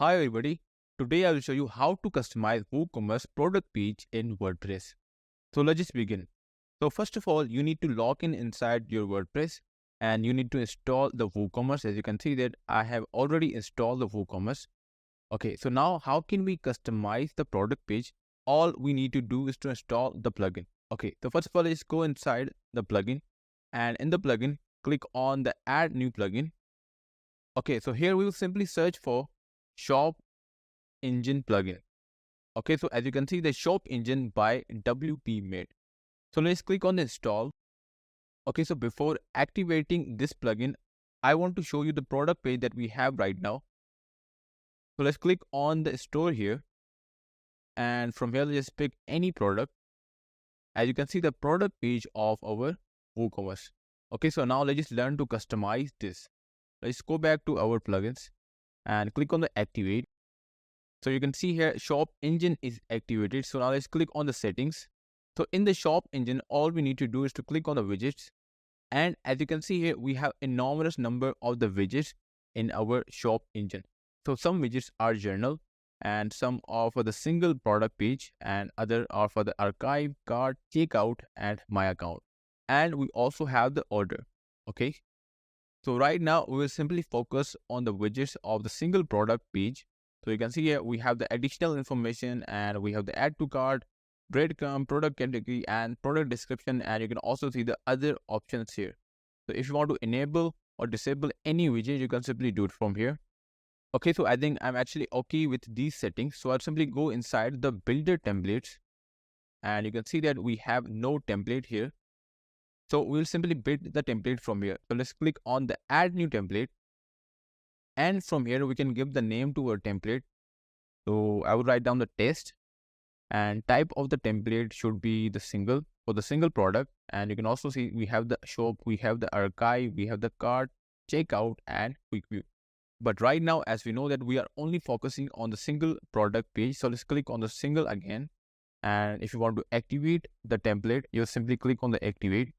Hi everybody, today I will show you how to customize WooCommerce product page in WordPress. So let's just begin. So first of all, you need to log in inside your WordPress and you need to install the WooCommerce. As you can see that I have already installed the WooCommerce. Okay, so now how can we customize the product page? All we need to do is to install the plugin. Okay, so first of all, let's go inside the plugin and in the plugin, click on the add new plugin. Okay, so here we will simply search for shop engine plugin. Okay, so as you can see, the shop engine by WP made. So let's click on install. Okay, so before activating this plugin, I want to show you the product page that we have right now. So let's click on the store here, and from here let's pick any product. As you can see, the product page of our WooCommerce. Okay, so now let's just learn to customize this. Let's go back to our plugins and click on the activate. So you can see here shop engine is activated. So now let's click on the settings. So in the shop engine, all we need to do is to click on the widgets. And as you can see here, we have enormous number of the widgets in our shop engine. So some widgets are journal and some are for the single product page and other are for the archive, cart, checkout and my account. And we also have the order. Okay. So right now we will simply focus on the widgets of the single product page. So you can see here we have the additional information and we have the add to cart, breadcrumb, product category and product description, and you can also see the other options here. So if you want to enable or disable any widget, you can simply do it from here. Okay, so I think I'm actually okay with these settings. So I'll simply go inside the builder templates and you can see that we have no template here. So we'll simply build the template from here. So let's click on the add new template. And from here, we can give the name to our template. So I would write down the test and type of the template should be the single for the single product. And you can also see we have the shop, we have the archive, we have the cart, checkout and quick view. But right now, as we know that we are only focusing on the single product page. So let's click on the single again. And if you want to activate the template, you simply click on the activate.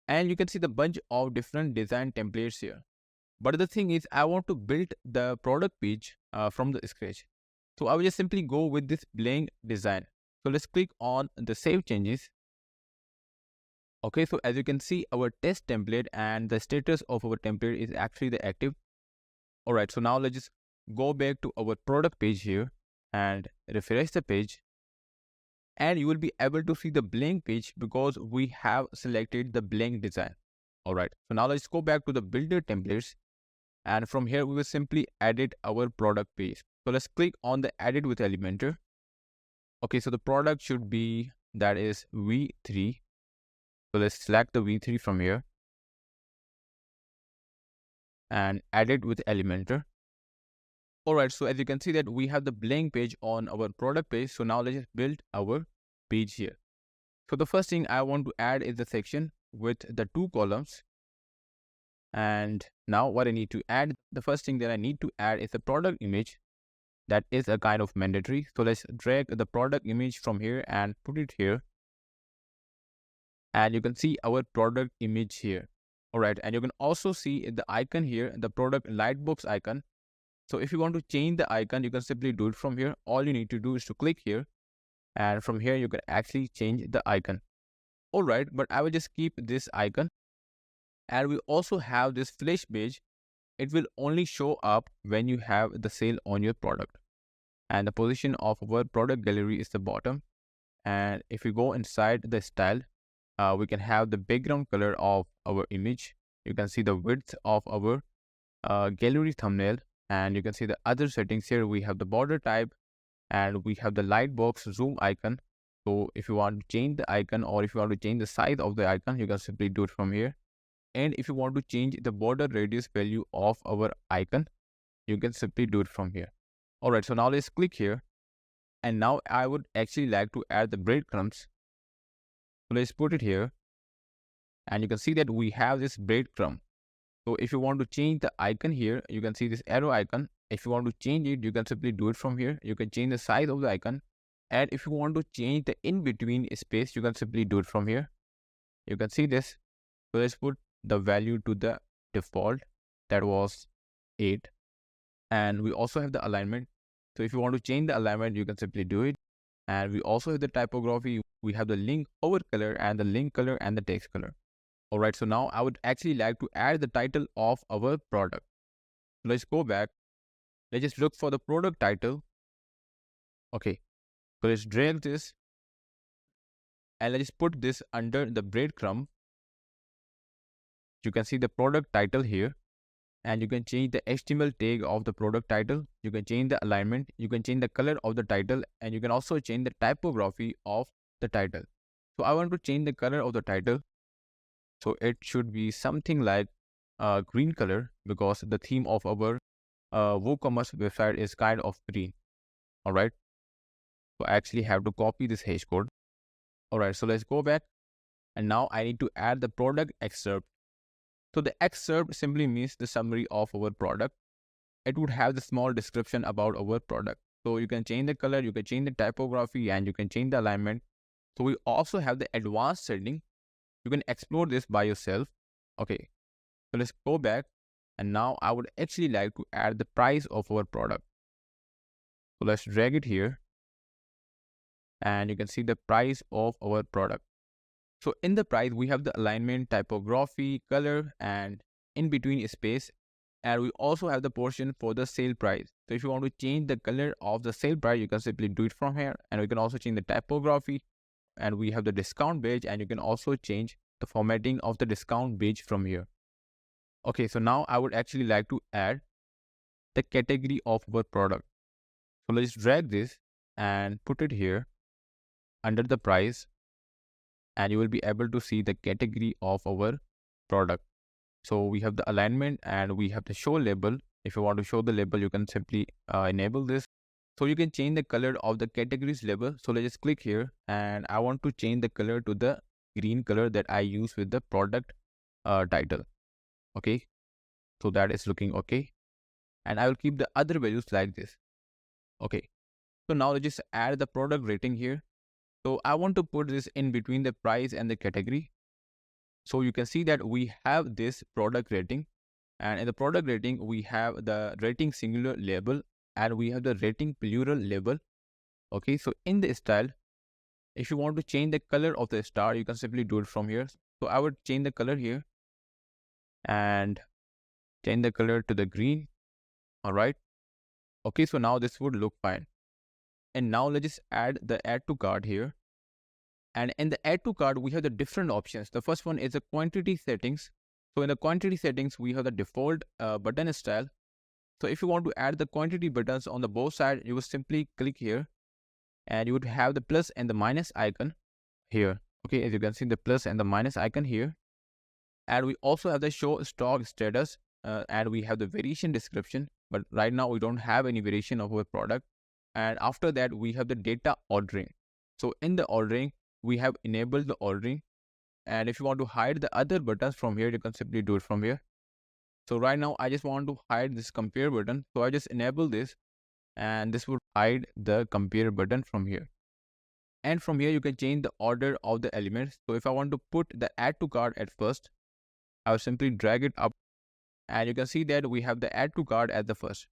And you can see the bunch of different design templates here. But the thing is, I want to build the product page from the scratch. So I will just simply go with this blank design. So let's click on the save changes. Okay, so as you can see, our test template and the status of our template is actually the active. All right, so now let's just go back to our product page here and refresh the page. And you will be able to see the blank page because we have selected the blank design. All right, so now let's go back to the builder templates. And from here, we will simply edit our product page. So let's click on the edit with Elementor. Okay, so the product should be, that is V3. So let's select the V3 from here and edit with Elementor. All right, so as you can see that we have the blank page on our product page. So now let's just build our page here. So the first thing I want to add is the section with the 2 columns. And now what I need to add, the first thing that I need to add is the product image. That is a kind of mandatory. So let's drag the product image from here and put it here. And you can see our product image here. All right. And you can also see the icon here, the product lightbox icon. So if you want to change the icon, you can simply do it from here. All you need to do is to click here. And from here, you can actually change the icon. All right. But I will just keep this icon. And we also have this flash page. It will only show up when you have the sale on your product. And the position of our product gallery is the bottom. And if we go inside the style, we can have the background color of our image. You can see the width of our gallery thumbnail. And you can see the other settings here. We have the border type and we have the lightbox zoom icon. So if you want to change the icon or if you want to change the size of the icon, you can simply do it from here. And if you want to change the border radius value of our icon, you can simply do it from here. All right, so now let's click here. And now I would actually like to add the breadcrumbs. So let's put it here. And you can see that we have this breadcrumb. So if you want to change the icon here, you can see this arrow icon. If you want to change it, you can simply do it from here. You can change the size of the icon. And if you want to change the in-between space, you can simply do it from here. You can see this. So let's put the value to the default, that was 8. And we also have the alignment. So if you want to change the alignment, you can simply do it. And we also have the typography. We have the link hover color and the link color and the text color. All right, so now I would actually like to add the title of our product. Let's go back. Let's just look for the product title. Okay, so let's drag this and let's put this under the breadcrumb. You can see the product title here, and you can change the HTML tag of the product title. You can change the alignment. You can change the color of the title, and you can also change the typography of the title. So I want to change the color of the title. So it should be something like green color, because the theme of our WooCommerce website is kind of green. All right. So I actually have to copy this hash code. All right. So let's go back. And now I need to add the product excerpt. So the excerpt simply means the summary of our product. It would have the small description about our product. So you can change the color, you can change the typography, and you can change the alignment. So we also have the advanced setting. You can explore this by yourself. Okay, so let's go back. And now I would actually like to add the price of our product. So let's drag it here. And you can see the price of our product. So in the price, we have the alignment, typography, color, and in between space. And we also have the portion for the sale price. So if you want to change the color of the sale price, you can simply do it from here. And we can also change the typography. And we have the discount badge, and you can also change the formatting of the discount badge from here. Okay, so now I would actually like to add the category of our product. So let's drag this and put it here under the price, and you will be able to see the category of our product. So we have the alignment and we have the show label. If you want to show the label, you can simply enable this. So you can change the color of the categories label. So let's just click here, and I want to change the color to the green color that I use with the product title. Okay, so that is looking okay. And I will keep the other values like this. Okay, so now let's just add the product rating here. So I want to put this in between the price and the category. So you can see that we have this product rating, and in the product rating, we have the rating singular label and we have the rating plural label. Okay, so in the style, if you want to change the color of the star, you can simply do it from here. So I would change the color here and change the color to the green. All right. Okay, so now this would look fine. And now let's just add the add to cart here. And in the add to cart, we have the different options. The first one is the quantity settings. So in the quantity settings, we have the default button style. So if you want to add the quantity buttons on the both sides, you will simply click here and you would have the plus and the minus icon here. Okay, as you can see the plus and the minus icon here. And we also have the show stock status and we have the variation description. But right now we don't have any variation of our product. And after that, we have the data ordering. So in the ordering, we have enabled the ordering. And if you want to hide the other buttons from here, you can simply do it from here. So right now, I just want to hide this compare button. So I just enable this, and this would hide the compare button from here. And from here, you can change the order of the elements. So if I want to put the add to cart at first, I will simply drag it up, and you can see that we have the add to cart at the first.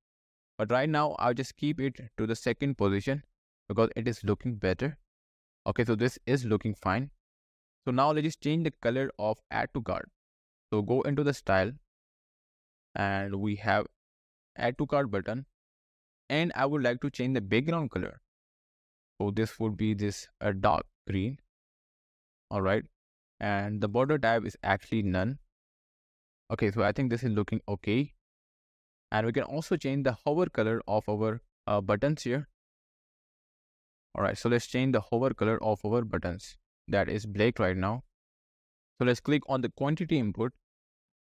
But right now, I'll just keep it to the second position because it is looking better. Okay, so this is looking fine. So now let's just change the color of add to cart. So go into the style and we have add to cart button. And I would like to change the background color. So this would be this dark green. All right. And the border type is actually none. Okay, so I think this is looking okay. And we can also change the hover color of our buttons here. All right, so let's change the hover color of our buttons. That is black right now. So let's click on the quantity input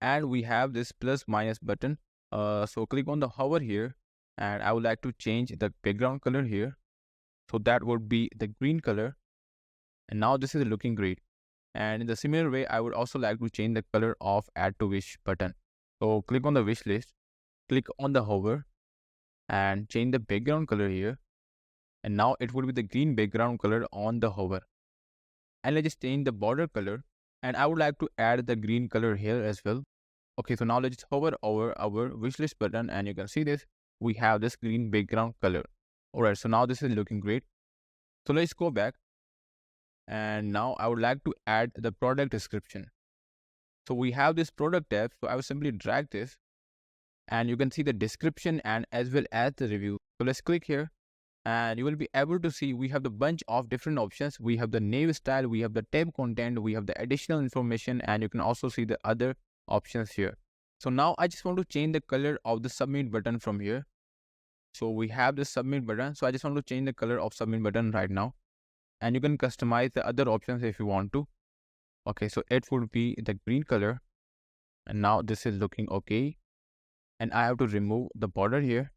and we have this plus minus button. So click on the hover here and I would like to change the background color here. So that would be the green color. And now this is looking great. And in the similar way, I would also like to change the color of add to wish button. So click on the wish list, click on the hover and change the background color here. And now it would be the green background color on the hover. And let's just change the border color. And I would like to add the green color here as well. Okay, so now let's just hover over our wishlist button and you can see this. we have this green background color. Alright, so now this is looking great. So let's go back. And now I would like to add the product description. So we have this product tab. So I will simply drag this and you can see the description and as well as the review. So let's click here and you will be able to see we have the bunch of different options. We have the name style, we have the tab content, we have the additional information, and you can also see the other options here. So now I just want to change the color of the submit button from here. So we have the submit button. So I just want to change the color of submit button right now. And you can customize the other options if you want to. Okay, so it would be the green color. And now this is looking okay. And I have to remove the border here.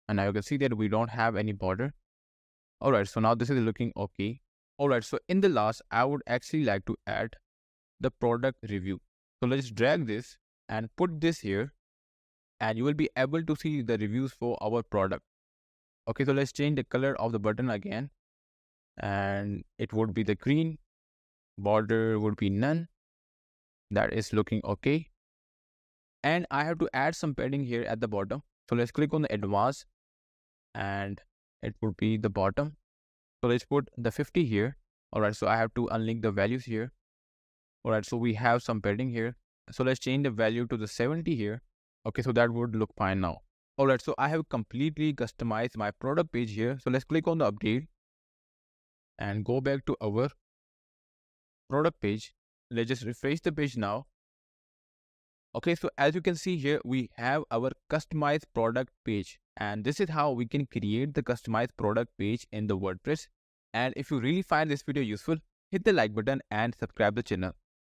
And now you can see that we don't have any border. Alright, so now this is looking okay. Alright, so in the last, I would actually like to add the product review. So let's drag this and put this here. And you will be able to see the reviews for our product. Okay, so let's change the color of the button again. And it would be the green. Border would be none. That is looking okay. And I have to add some padding here at the bottom. So let's click on the advanced and it would be the bottom. So let's put the 50 here. Alright, so I have to unlink the values here. Alright, so we have some padding here. So let's change the value to the 70 here. Okay, so that would look fine now. Alright, so I have completely customized my product page here. So let's click on the update and go back to our product page. Let's just refresh the page now. Okay, so as you can see here, we have our customized product page. And this is how we can create the customized product page in the WordPress. And if you really find this video useful, hit the like button and subscribe the channel.